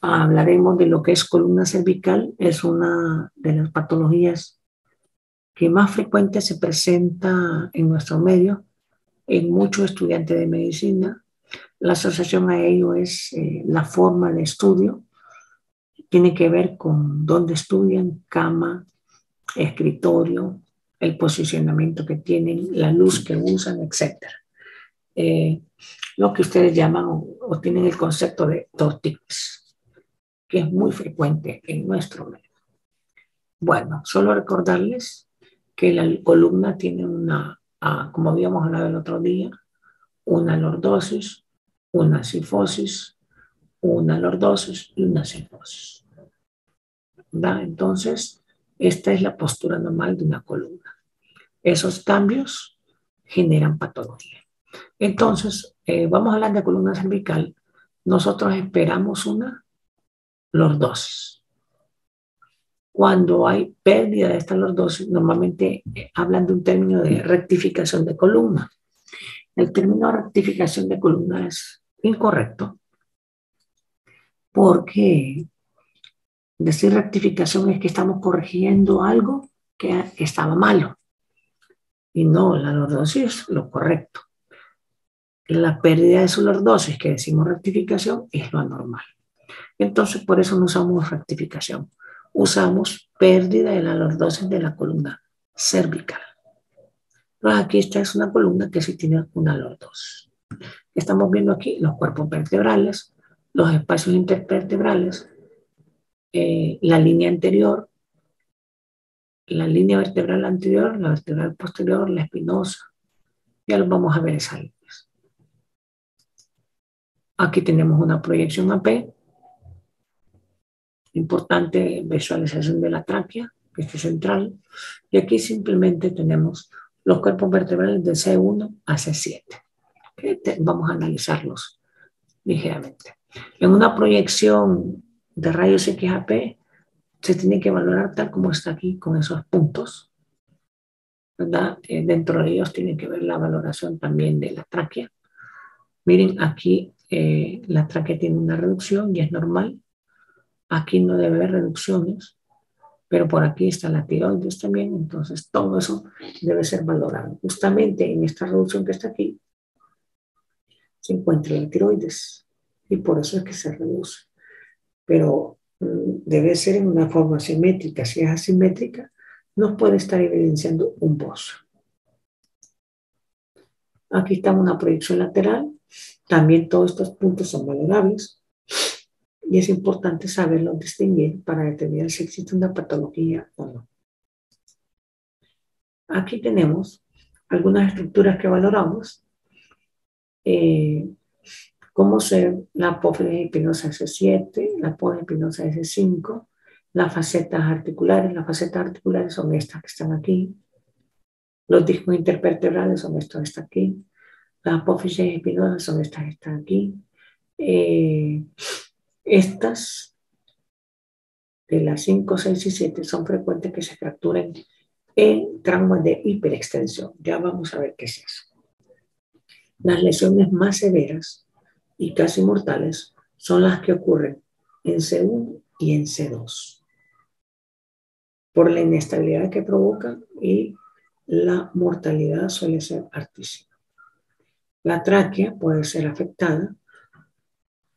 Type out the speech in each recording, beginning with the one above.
hablaremos de lo que es columna cervical. Es una de las patologías que más frecuente se presenta en nuestro medio, en muchos estudiantes de medicina. La asociación a ello es la forma de estudio. Tiene que ver con dónde estudian, cama, escritorio, el posicionamiento que tienen, la luz que usan, etc. Lo que ustedes llaman o tienen el concepto de TOTICS, que es muy frecuente en nuestro medio. Bueno, solo recordarles que la columna tiene como habíamos hablado el otro día, una lordosis, una sifosis, una lordosis y una sifosis. ¿Verdad? Entonces, esta es la postura normal de una columna. Esos cambios generan patología. Entonces, vamos a hablar de columna cervical. Nosotros esperamos una lordosis. Cuando hay pérdida de esta lordosis, normalmente hablan de un término de rectificación de columna. El término rectificación de columna es incorrecto porque decir rectificación es que estamos corrigiendo algo que estaba malo. Y no, la lordosis es lo correcto. La pérdida de su lordosis, que decimos rectificación, es lo anormal. Entonces, por eso no usamos rectificación. Usamos pérdida de la lordosis de la columna cervical. Pues aquí esta es una columna que sí tiene una lordosis. Estamos viendo aquí los cuerpos vertebrales, los espacios intervertebrales, la línea anterior, la línea vertebral anterior, la vertebral posterior, la espinosa. Ya los vamos a ver esa línea. Aquí tenemos una proyección AP, importante visualización de la tráquea, que es central, y aquí simplemente tenemos los cuerpos vertebrales de C1 a C7. Vamos a analizarlos ligeramente. En una proyección de rayos XAP se tiene que valorar tal como está aquí con esos puntos, ¿verdad? Dentro de ellos tiene que ver la valoración también de la tráquea. Miren, aquí la tráquea tiene una reducción y es normal. Aquí no debe haber reducciones, pero por aquí está la tiroides también, entonces todo eso debe ser valorado. Justamente en esta reducción que está aquí se encuentra la tiroides y por eso es que se reduce. Pero debe ser en una forma simétrica. Si es asimétrica, nos puede estar evidenciando un bozo. Aquí está una proyección lateral. También todos estos puntos son valorables. Y es importante saberlos distinguir para determinar si existe una patología o no. Aquí tenemos algunas estructuras que valoramos, como ser la apófisis espinosa S7, la apófisis espinosa S5, las facetas articulares. Las facetas articulares son estas que están aquí. Los discos intervertebrales son estos que están aquí. Las apófisis espinosas son estas que están aquí. Estas de las 5, 6 y 7 son frecuentes que se fracturen en traumas de hiperextensión. Ya vamos a ver qué es eso. Las lesiones más severas y casi mortales son las que ocurren en C1 y en C2 por la inestabilidad que provocan y la mortalidad suele ser altísima. La tráquea puede ser afectada.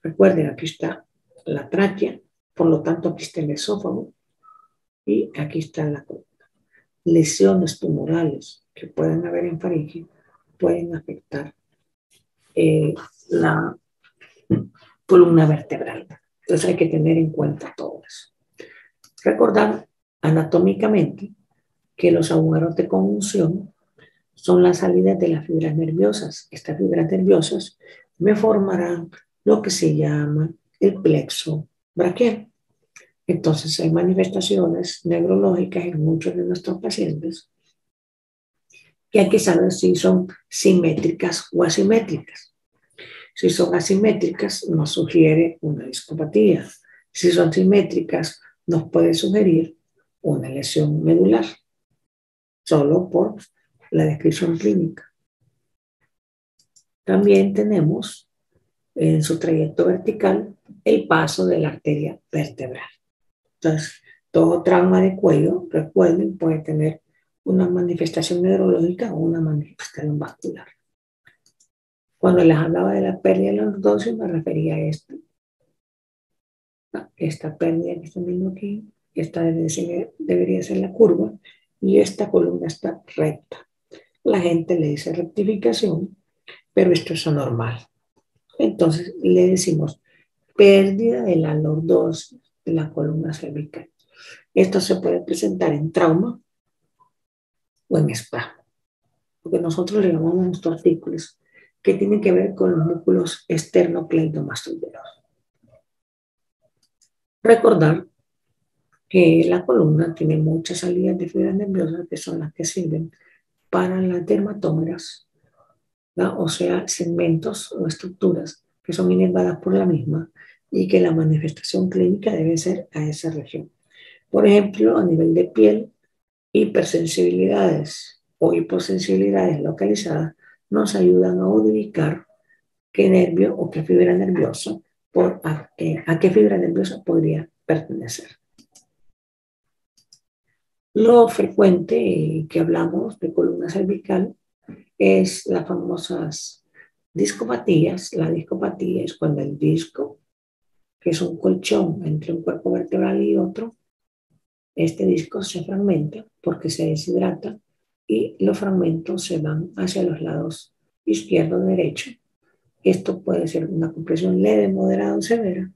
Recuerden, aquí está la tráquea, por lo tanto aquí está el esófago y aquí está la columna. Lesiones tumorales que pueden haber en faringe pueden afectar la columna vertebral. Entonces hay que tener en cuenta todo eso. Recordar anatómicamente que los agujeros de conjunción son las salidas de las fibras nerviosas. Estas fibras nerviosas me formarán lo que se llama el plexo braquial. Entonces hay manifestaciones neurológicas en muchos de nuestros pacientes que hay que saber si son simétricas o asimétricas. Si son asimétricas, nos sugiere una discopatía. Si son simétricas, nos puede sugerir una lesión medular, solo por la descripción clínica. También tenemos en su trayecto vertical el paso de la arteria vertebral. Entonces, todo trauma de cuello, recuerden, puede tener una manifestación neurológica o una manifestación vascular. Cuando les hablaba de la pérdida de la lordosis, me refería a esto. Esta pérdida que están viendo aquí, esta debería ser la curva, y esta columna está recta. La gente le dice rectificación, pero esto es anormal. Entonces le decimos pérdida de la lordosis de la columna cervical. Esto se puede presentar en trauma o en espasmo, porque nosotros le llamamos nuestros artículos que tienen que ver con los músculos esternocleidomastoideos. Recordar que la columna tiene muchas salidas de fibras nerviosas que son las que sirven para las dermatómeras, ¿no? O sea, segmentos o estructuras que son inervadas por la misma y que la manifestación clínica debe ser a esa región. Por ejemplo, a nivel de piel, hipersensibilidades o hiposensibilidades localizadas nos ayudan a ubicar qué nervio o qué fibra nerviosa a qué fibra nerviosa podría pertenecer. Lo frecuente que hablamos de columna cervical es las famosas discopatías. La discopatía es cuando el disco, que es un colchón entre un cuerpo vertebral y otro, este disco se fragmenta porque se deshidrata y los fragmentos se van hacia los lados izquierdo o derecho. Esto puede ser una compresión leve, moderada o severa.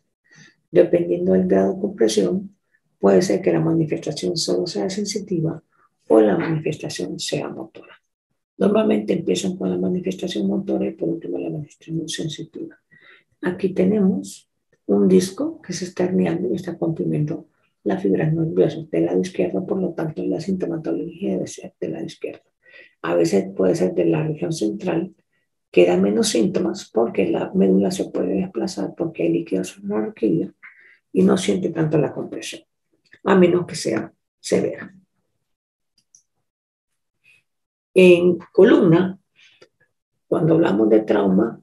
Dependiendo del grado de compresión, puede ser que la manifestación solo sea sensitiva o la manifestación sea motora. Normalmente empiezan con la manifestación motora y por último la manifestación sensitiva. Aquí tenemos un disco que se está herniando y está comprimiendo las fibras nerviosas del lado izquierdo, por lo tanto la sintomatología debe ser del lado izquierdo. A veces puede ser de la región central, que da menos síntomas porque la médula se puede desplazar porque hay líquido suprarraquídeo y no siente tanto la compresión, a menos que sea severa. En columna, cuando hablamos de trauma,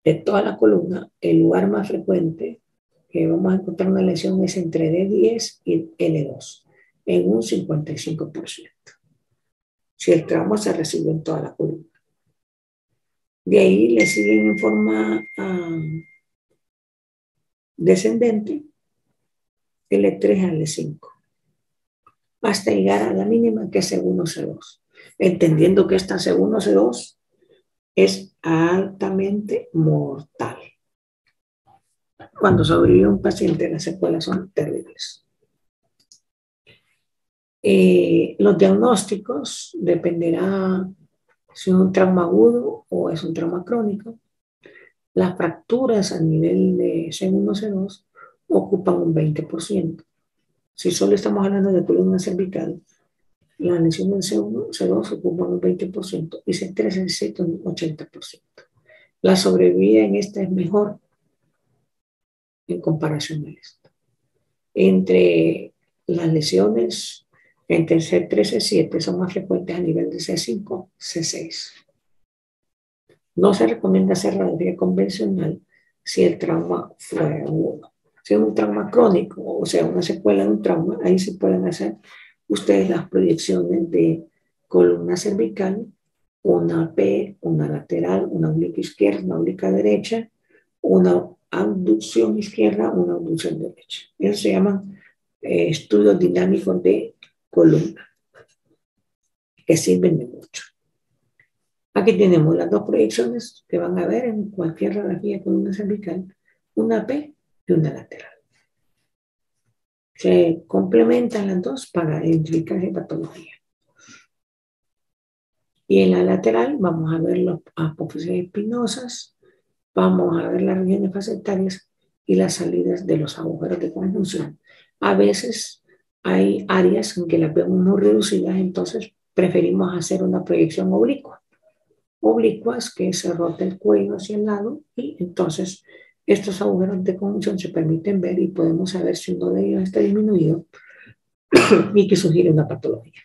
de toda la columna, el lugar más frecuente que vamos a encontrar una lesión es entre D10 y L2, en un 55%. Si el trauma se recibe en toda la columna. De ahí le siguen en forma descendente L3 a L5, hasta llegar a la mínima que es C1 C2, entendiendo que esta C1 C2 es altamente mortal. Cuando sobrevive un paciente, las secuelas son terribles. Los diagnósticos dependerá si es un trauma agudo o es un trauma crónico. Las fracturas a nivel de C1, C2 ocupan un 20%. Si solo estamos hablando de columna cervical, la lesión en C1, C2 ocupa un 20% y C3, C7 un 80%. La sobrevida en esta es mejor en comparación a esta. Entre las lesiones entre C3 y C7 son más frecuentes a nivel de C5, C6. No se recomienda hacer radiografía convencional si el trauma fue agudo. Si es un trauma crónico, o sea, una secuela de un trauma, ahí se pueden hacer ustedes las proyecciones de columna cervical, una P, una lateral, una oblicuo izquierda, una oblicuo derecha, una abducción izquierda, una abducción derecha. Eso se llaman estudios dinámicos de columna, que sirven de mucho. Aquí tenemos las dos proyecciones que van a ver en cualquier radiografía de columna cervical, una P y una lateral. Se complementan las dos para identificar esa patología. Y en la lateral vamos a ver las apófisis espinosas, vamos a ver las regiones facetarias y las salidas de los agujeros de conjunción. A veces hay áreas en que las vemos muy reducidas, entonces preferimos hacer una proyección oblicua. Oblicuas, que se rota el cuello hacia el lado y entonces estos agujeros de conjunción se permiten ver y podemos saber si uno de ellos está disminuido y que sugiere una patología.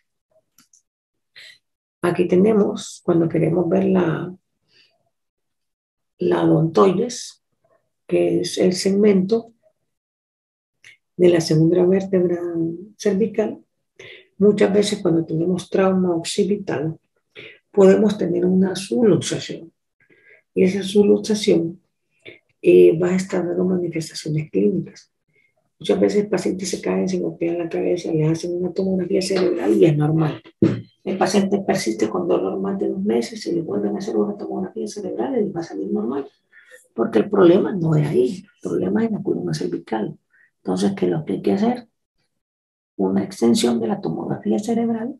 Aquí tenemos, cuando queremos ver la odontoides, que es el segmento de la segunda vértebra cervical. Muchas veces cuando tenemos trauma occipital podemos tener una subluxación y esa subluxación va a estar dando manifestaciones clínicas. Muchas veces el paciente se cae, se golpea la cabeza, le hacen una tomografía cerebral y es normal. El paciente persiste con dolor más de 2 meses y le vuelven a hacer una tomografía cerebral y va a salir normal. Porque el problema no es ahí, el problema es en la columna cervical. Entonces, ¿qué es lo que hay que hacer? Una extensión de la tomografía cerebral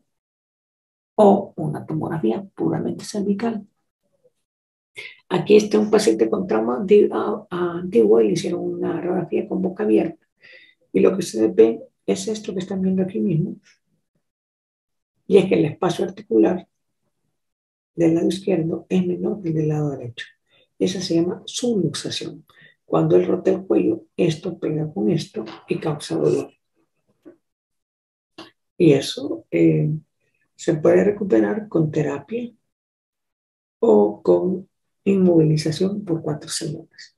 o una tomografía puramente cervical. Aquí está un paciente con trauma antiguo y le hicieron una radiografía con boca abierta. Y lo que se ve es esto que están viendo aquí mismo. Y es que el espacio articular del lado izquierdo es menor que el del lado derecho. Esa se llama subluxación. Cuando él rota el cuello, esto pega con esto y causa dolor. Y eso se puede recuperar con terapia o con inmovilización por 4 semanas.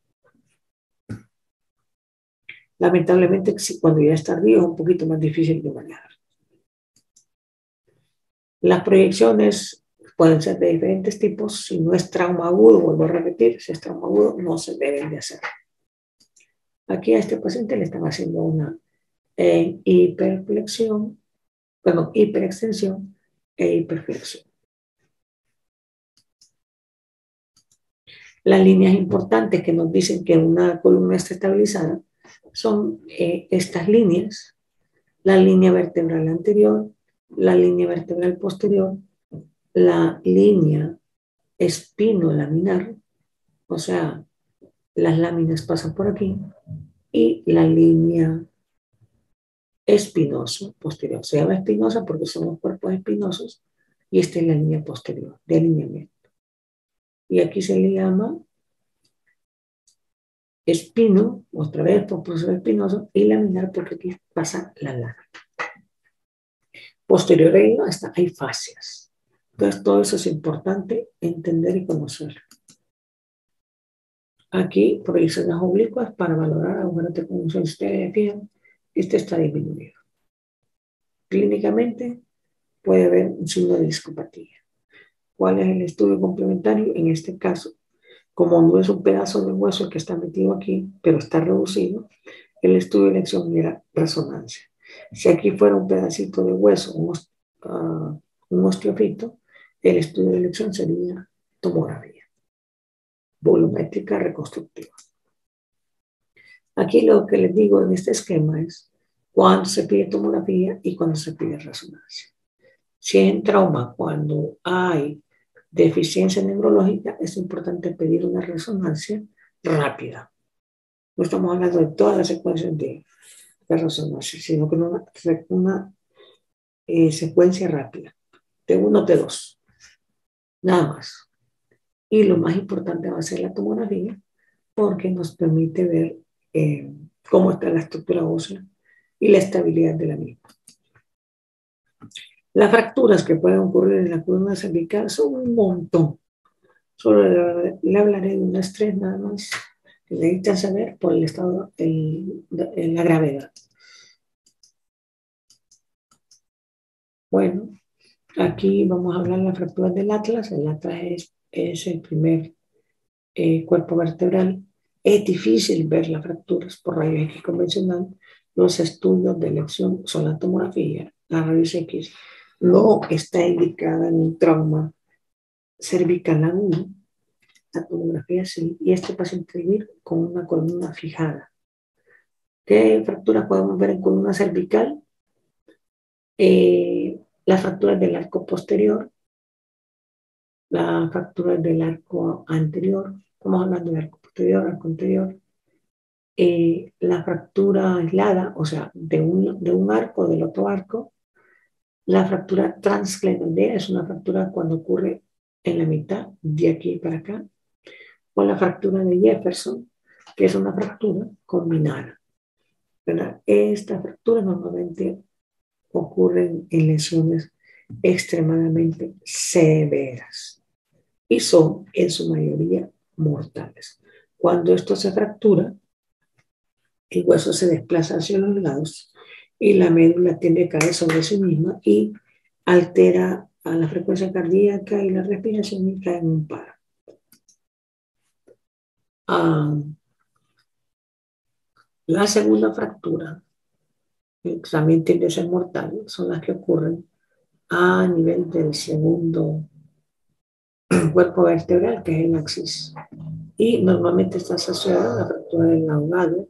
Lamentablemente, cuando ya está tardío es un poquito más difícil de manejar. Las proyecciones pueden ser de diferentes tipos. Si no es trauma agudo, vuelvo a repetir, si es trauma agudo, no se deben de hacer. Aquí a este paciente le están haciendo una hiperextensión e hiperflexión. Las líneas importantes que nos dicen que una columna está estabilizada son estas líneas, la línea vertebral anterior, la línea vertebral posterior, la línea espinolaminar, o sea, las láminas pasan por aquí, y la línea espinosa posterior. Se llama espinosa porque son los cuerpos espinosos y esta es la línea posterior de alineamiento. Y aquí se le llama espino, otra vez por proceso espinoso, y laminar porque aquí pasa la lámina. Posterior a ello hay fascias. Entonces todo eso es importante entender y conocer. Aquí proyecciones oblicuas para valorar agujeros de conducción. Si ustedes fijan, este está disminuido. Clínicamente puede haber un signo de discopatía. ¿Cuál es el estudio complementario? En este caso, como no es un pedazo de hueso que está metido aquí, pero está reducido, el estudio de elección era resonancia. Si aquí fuera un pedacito de hueso, un osteofito, el estudio de elección sería tomografía volumétrica reconstructiva. Aquí lo que les digo en este esquema es cuando se pide tomografía y cuando se pide resonancia. Si es en trauma, cuando hay deficiencia neurológica, es importante pedir una resonancia rápida. No estamos hablando de todas las secuencias de resonancia, sino que una secuencia rápida, T1, T2, nada más. Y lo más importante va a ser la tomografía, porque nos permite ver cómo está la estructura ósea y la estabilidad de la misma. Las fracturas que pueden ocurrir en la columna cervical son un montón. Solo le hablaré de unas 3 nada más que necesitan saber por el estado, la gravedad. Bueno, aquí vamos a hablar de las fracturas del atlas. El atlas es el primer cuerpo vertebral. Es difícil ver las fracturas por rayos X convencional. Los estudios de elección son la tomografía. La rayos X no está indicada en un trauma cervical agudo. La tomografía sí. Y este paciente vivir con una columna fijada. ¿Qué fracturas podemos ver en columna cervical? Las fracturas del arco posterior, las fracturas del arco anterior, estamos hablando del arco posterior, arco anterior, la fractura aislada, o sea, de un arco del otro arco, la fractura transclenoidea es una fractura cuando ocurre en la mitad, de aquí para acá, o la fractura de Jefferson, que es una fractura combinada, ¿verdad? Esta fractura normalmente ocurren en lesiones extremadamente severas y son en su mayoría mortales. Cuando esto se fractura, el hueso se desplaza hacia los lados y la médula tiende a caer sobre sí misma y altera a la frecuencia cardíaca y la respiración y cae en un paro. La segunda fractura, que también tiende a ser mortal, son las que ocurren a nivel del segundo cuerpo vertebral, que es el axis. Y normalmente está asociada a la fractura del ahogado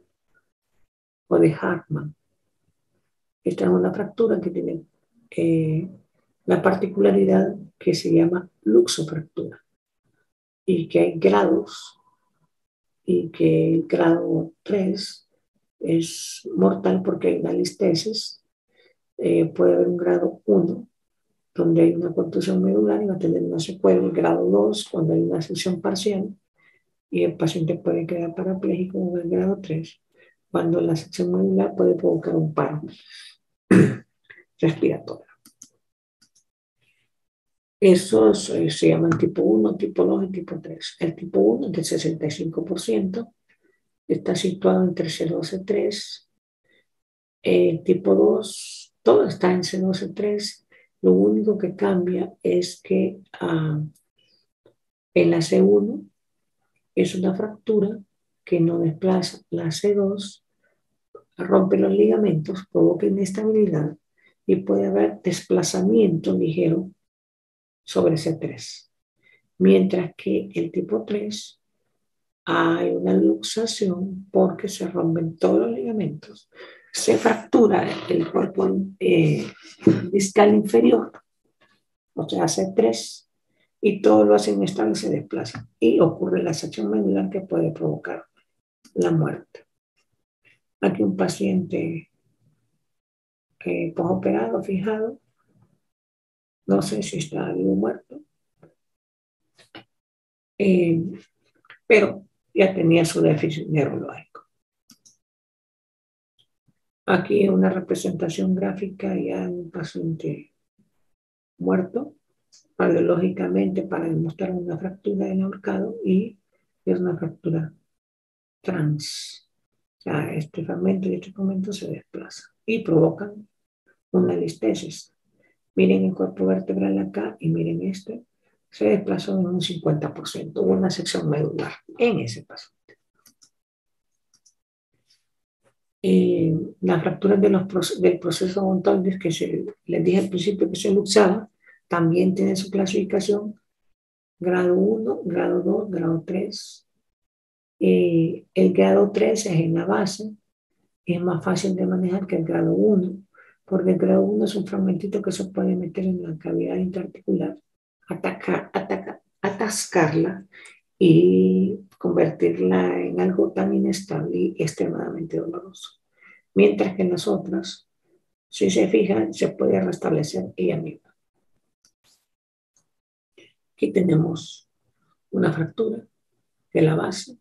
o de Hartmann. Esta es una fractura que tiene la particularidad que se llama luxofractura y que hay grados y que el grado 3 es mortal porque hay una listesis. Puede haber un grado 1 donde hay una contusión medular y va a tener una secuela, el grado 2 cuando hay una sección parcial y el paciente puede quedar parapléjico, o el grado 3 cuando la sección medular puede provocar un paro respiratorio. Esos se llaman tipo 1, tipo 2 y tipo 3. El tipo 1 es del 65%, está situado entre C12 y 3. El tipo 2, todo está en C12 y 3. Lo único que cambia es que en la C1 es una fractura que no desplaza. La C2 rompe los ligamentos, provoca inestabilidad y puede haber desplazamiento ligero sobre C3. Mientras que el tipo 3 hay una luxación porque se rompen todos los ligamentos, se fractura el cuerpo discal inferior, o sea, C3, y todo lo hace inestable y se desplaza. Y ocurre la sección medular que puede provocar la muerte. Aquí un paciente postoperado, fijado, no sé si está vivo o muerto, pero ya tenía su déficit neurológico. Aquí una representación gráfica ya de un paciente muerto, radiológicamente para demostrar una fractura del ahorcado y es una fractura trans. O sea, este fragmento y este fragmento se desplazan y provocan una listesis. Miren el cuerpo vertebral acá y miren este. Se desplazó en un 50%, hubo una sección medular en ese paso. Las fracturas del proceso Gontalves que les dije al principio que se luxaba, también tienen su clasificación, grado 1, grado 2, grado 3. El grado 3 es en la base, es más fácil de manejar que el grado 1, porque el grado 1 es un fragmentito que se puede meter en la cavidad interarticular, atascarla y convertirla en algo tan inestable y extremadamente doloroso. Mientras que en las otras, si se fijan, se puede restablecer ella misma. Aquí tenemos una fractura de la base.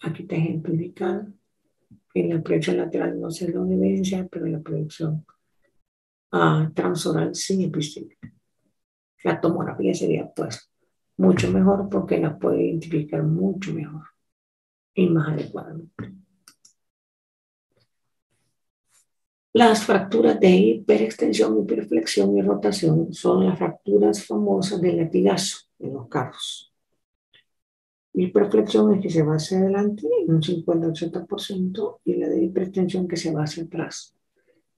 Aquí está ejemplificada. En la proyección lateral no se lo evidencia, pero en la proyección transoral sí es visible. La tomografía sería pues mucho mejor porque la puede identificar mucho mejor y más adecuadamente. Las fracturas de hiperextensión, hiperflexión y rotación son las fracturas famosas del latigazo en los carros. Hiperflexión es que se va hacia adelante en un 50-80% y la de hiperextensión que se va hacia atrás.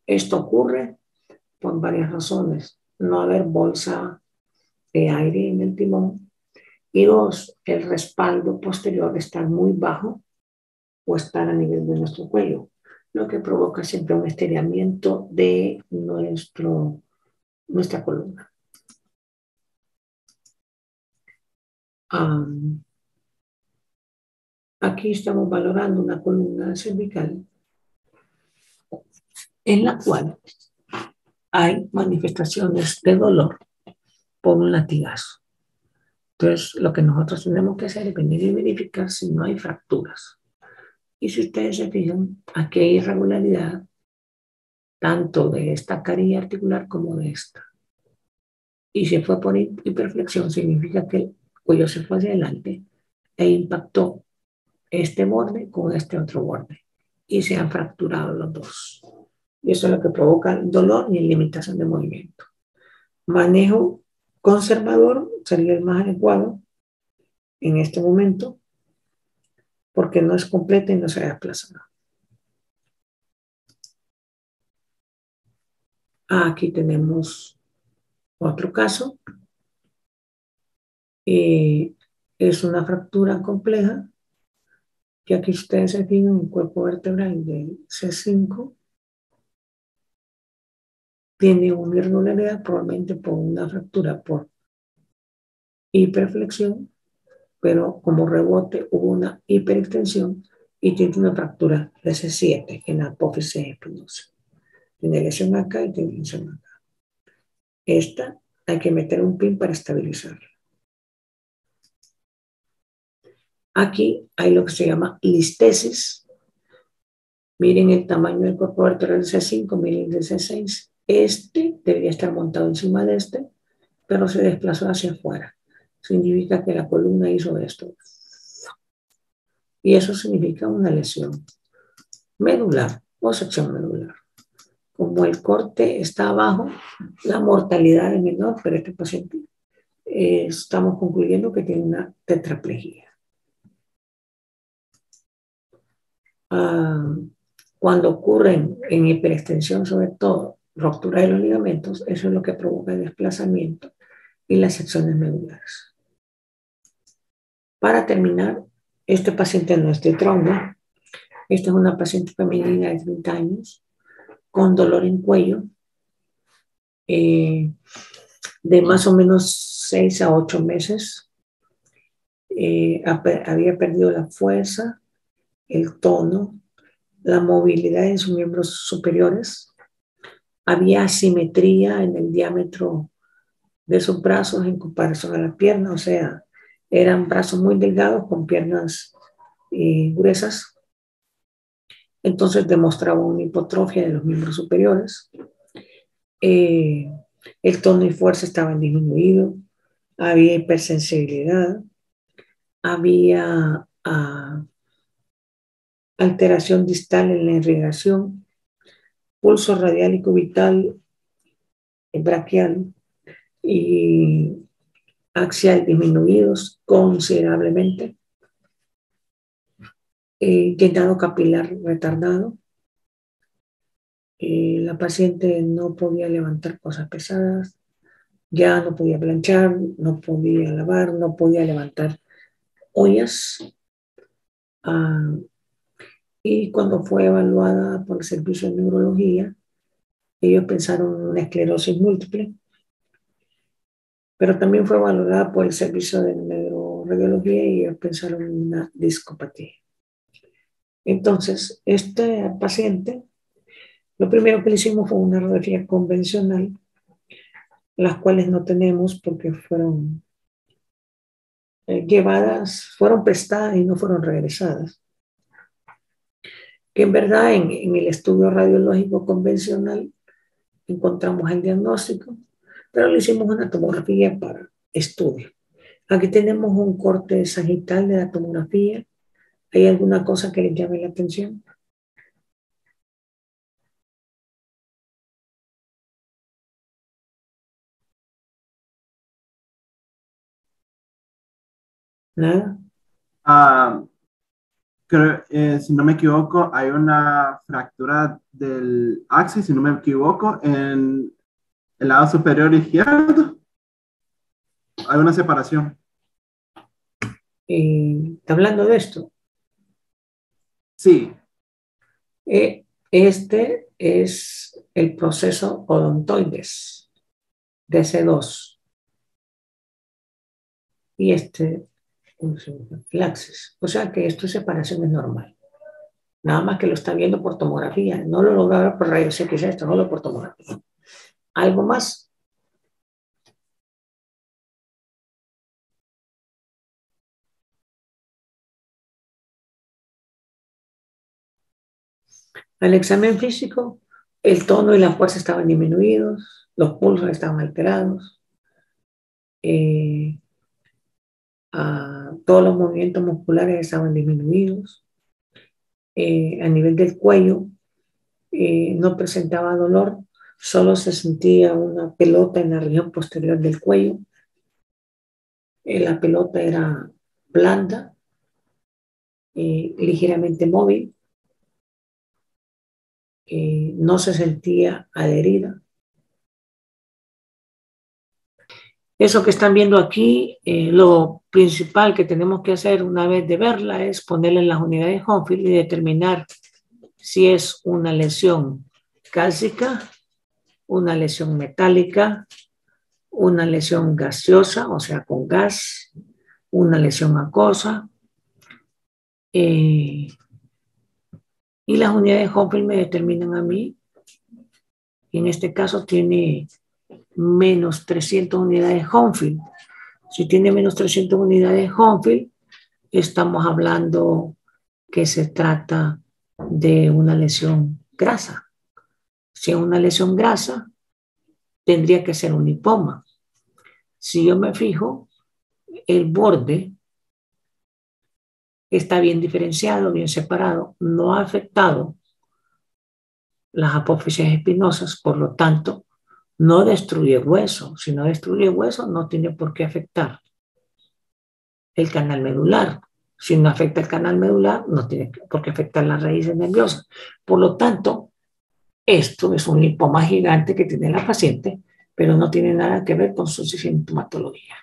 Esto ocurre por varias razones. No haber bolsa de aire en el timón y dos, el respaldo posterior estar muy bajo o estar a nivel de nuestro cuello, lo que provoca siempre un estiramiento de nuestra columna. Aquí estamos valorando una columna cervical en la cual hay manifestaciones de dolor por un latigazo. Entonces, lo que nosotros tenemos que hacer es venir y verificar si no hay fracturas. Y si ustedes se fijan, aquí hay irregularidad tanto de esta carilla articular como de esta. Y si fue por hiperflexión, significa que el cuello se fue hacia adelante e impactó este borde con este otro borde y se han fracturado los dos. Y eso es lo que provoca dolor y limitación de movimiento. Manejo conservador sería el más adecuado en este momento porque no es completa y no se desplaza. Aquí tenemos otro caso. Es una fractura compleja que aquí ustedes se fijan un cuerpo vertebral del C5 tiene una irregularidad probablemente por una fractura por hiperflexión, pero como rebote hubo una hiperextensión y tiene una fractura de C7 en la apófisis espinosa. Tiene lesión acá y tiene lesión acá. Esta hay que meter un pin para estabilizarla. Aquí hay lo que se llama listesis. Miren el tamaño del cuerpo vertebral del C5, miren el del C6. Este debería estar montado encima de este, pero se desplazó hacia afuera. Significa que la columna hizo esto. Y eso significa una lesión medular o sección medular. Como el corte está abajo, la mortalidad es menor, pero este paciente estamos concluyendo que tiene una tetraplegia. Cuando ocurren en hiperextensión, sobre todo ruptura de los ligamentos, eso es lo que provoca el desplazamiento y las secciones medulares. Para terminar, este paciente no es de trauma. Esta es una paciente femenina de 30 años con dolor en cuello de más o menos 6 a 8 meses. Había perdido la fuerza, el tono, la movilidad en sus miembros superiores. Había asimetría en el diámetro de sus brazos en comparación a la pierna, o sea, eran brazos muy delgados con piernas gruesas. Entonces demostraba una hipotrofia de los miembros superiores. El tono y fuerza estaban disminuidos, había hipersensibilidad, había alteración distal en la irrigación, pulso radial y cubital, braquial y axial disminuidos considerablemente, llenado capilar retardado. La paciente no podía levantar cosas pesadas, ya no podía planchar, no podía lavar, no podía levantar ollas. Y cuando fue evaluada por el servicio de neurología, ellos pensaron en una esclerosis múltiple, pero también fue valorada por el servicio de neuroradiología y ellos pensaron en una discopatía. Entonces, este paciente, lo primero que le hicimos fue una radiografía convencional, las cuales no tenemos porque fueron llevadas, fueron prestadas y no fueron regresadas. Que en verdad en el estudio radiológico convencional encontramos el diagnóstico, pero le hicimos una tomografía para estudio. Aquí tenemos un corte sagital de la tomografía. ¿Hay alguna cosa que les llame la atención? Nada. Creo, si no me equivoco, hay una fractura del axis, si no me equivoco, en el lado superior izquierdo. Hay una separación. ¿Está hablando de esto? Sí. Este es el proceso odontoides, DC2. Y este, flaxis. O sea que esto es separación es normal. Nada más que lo está viendo por tomografía. No lo logra ver por rayos X, esto solo por tomografía. ¿Algo más? Al examen físico, el tono y la fuerza estaban disminuidos, los pulsos estaban alterados, todos los movimientos musculares estaban disminuidos. A nivel del cuello no presentaba dolor, solo se sentía una pelota en la región posterior del cuello. La pelota era blanda, ligeramente móvil, no se sentía adherida. Eso que están viendo aquí, lo principal que tenemos que hacer una vez de verla es ponerle las unidades Hounsfield y determinar si es una lesión cálcica, una lesión metálica, una lesión gaseosa, o sea, con gas, una lesión acuosa. Y las unidades Hounsfield me determinan a mí. En este caso tiene menos 300 unidades Hounsfield. Si tiene menos 300 unidades Hounsfield, estamos hablando que se trata de una lesión grasa. Si es una lesión grasa, tendría que ser un lipoma. Si yo me fijo, el borde está bien diferenciado, bien separado, no ha afectado las apófisis espinosas, por lo tanto, no destruye hueso. Si no destruye hueso, no tiene por qué afectar el canal medular. Si no afecta el canal medular, no tiene por qué afectar las raíces nerviosas. Por lo tanto, esto es un lipoma gigante que tiene la paciente, pero no tiene nada que ver con su sintomatología.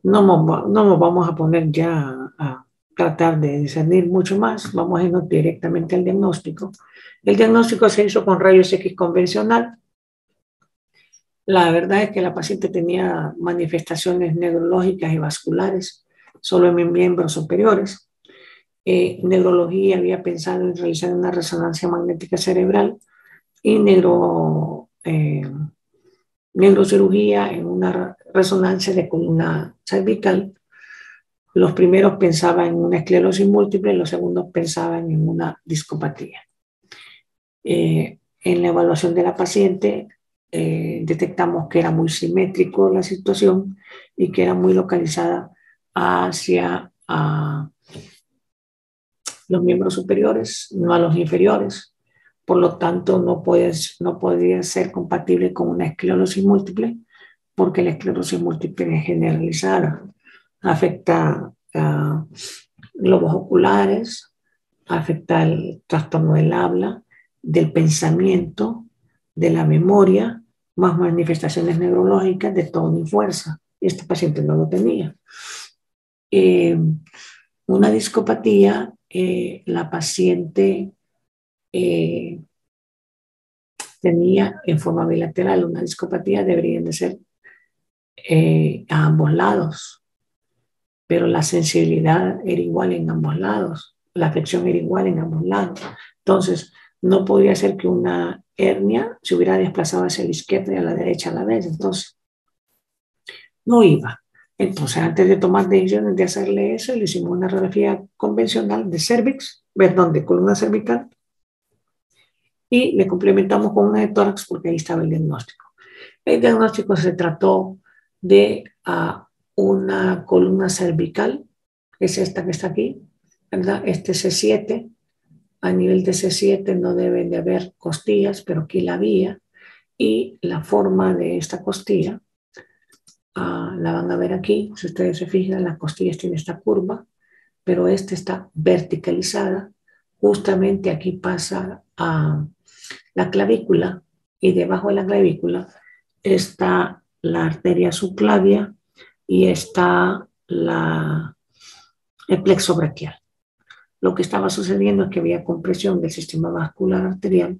No nos vamos a poner ya a tratar de discernir mucho más. Vamos a irnos directamente al diagnóstico. El diagnóstico se hizo con rayos X convencional. La verdad es que la paciente tenía manifestaciones neurológicas y vasculares solo en mis miembros superiores. Neurología había pensado en realizar una resonancia magnética cerebral y neurocirugía en una resonancia de columna cervical. Los primeros pensaban en una esclerosis múltiple, los segundos pensaban en una discopatía. En la evaluación de la paciente detectamos que era muy simétrico la situación y que era muy localizada hacia los miembros superiores, no a los inferiores. Por lo tanto, no podría ser compatible con una esclerosis múltiple, porque la esclerosis múltiple es generalizada. Afecta a globos oculares, afecta el trastorno del habla, del pensamiento, de la memoria, más manifestaciones neurológicas de tono y fuerza. Este paciente no lo tenía. Una discopatía, la paciente tenía en forma bilateral. Una discopatía deberían de ser a ambos lados, pero la sensibilidad era igual en ambos lados, la afección era igual en ambos lados. Entonces, no podría ser que una hernia se hubiera desplazado hacia la izquierda y a la derecha a la vez. Entonces, no iba. Entonces, antes de tomar decisiones de hacerle eso, le hicimos una radiografía convencional de cervix, perdón, de columna cervical, y le complementamos con una de tórax porque ahí estaba el diagnóstico. El diagnóstico se trató de una columna cervical, es esta que está aquí, ¿verdad? Este C7, a nivel de C7 no deben de haber costillas, pero aquí la había, y la forma de esta costilla, la van a ver aquí, si ustedes se fijan, las costillas tienen esta curva, pero esta está verticalizada, justamente aquí pasa a la clavícula, y debajo de la clavícula está la arteria subclavia y está el plexo braquial. Lo que estaba sucediendo es que había compresión del sistema vascular arterial,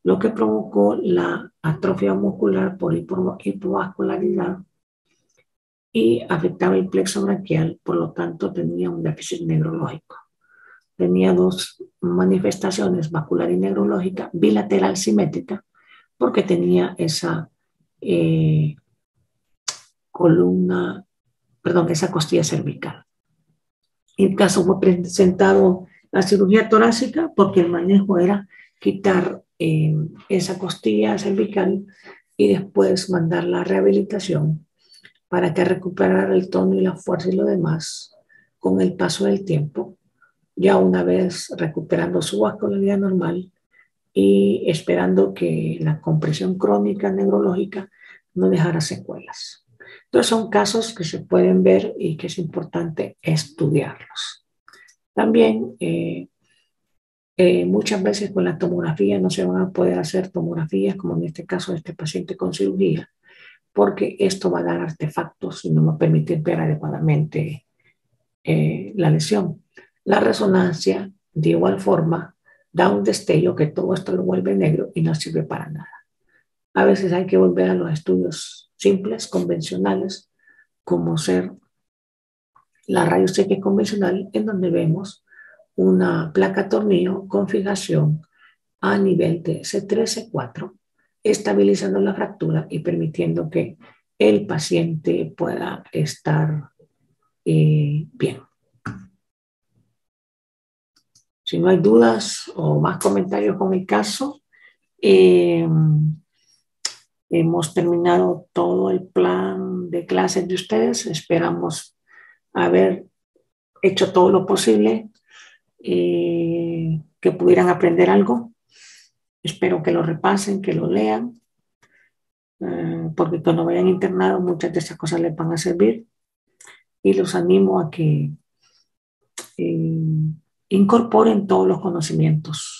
lo que provocó la atrofia muscular por hipovascularidad y afectaba el plexo braquial, por lo tanto tenía un déficit neurológico. Tenía dos manifestaciones, vascular y neurológica, bilateral simétrica, porque tenía esa esa costilla cervical. El caso fue presentado a cirugía torácica porque el manejo era quitar esa costilla cervical y después mandar la rehabilitación para que recuperar el tono y la fuerza y lo demás con el paso del tiempo, ya una vez recuperando su vascularidad normal y esperando que la compresión crónica neurológica no dejara secuelas. Entonces son casos que se pueden ver y que es importante estudiarlos. También muchas veces con la tomografía no se van a poder hacer tomografías, como en este caso de este paciente con cirugía, porque esto va a dar artefactos y no va a permitir ver adecuadamente la lesión. La resonancia, de igual forma, da un destello que todo esto lo vuelve negro y no sirve para nada. A veces hay que volver a los estudios simples, convencionales, como ser la rayos X convencional, en donde vemos una placa tornillo con fijación a nivel de C3, C4, estabilizando la fractura y permitiendo que el paciente pueda estar bien. Si no hay dudas o más comentarios con el caso, hemos terminado todo el plan de clases de ustedes. Esperamos haber hecho todo lo posible que pudieran aprender algo. Espero que lo repasen, que lo lean, porque cuando vayan internados muchas de esas cosas les van a servir. Y los animo a que incorporen todos los conocimientos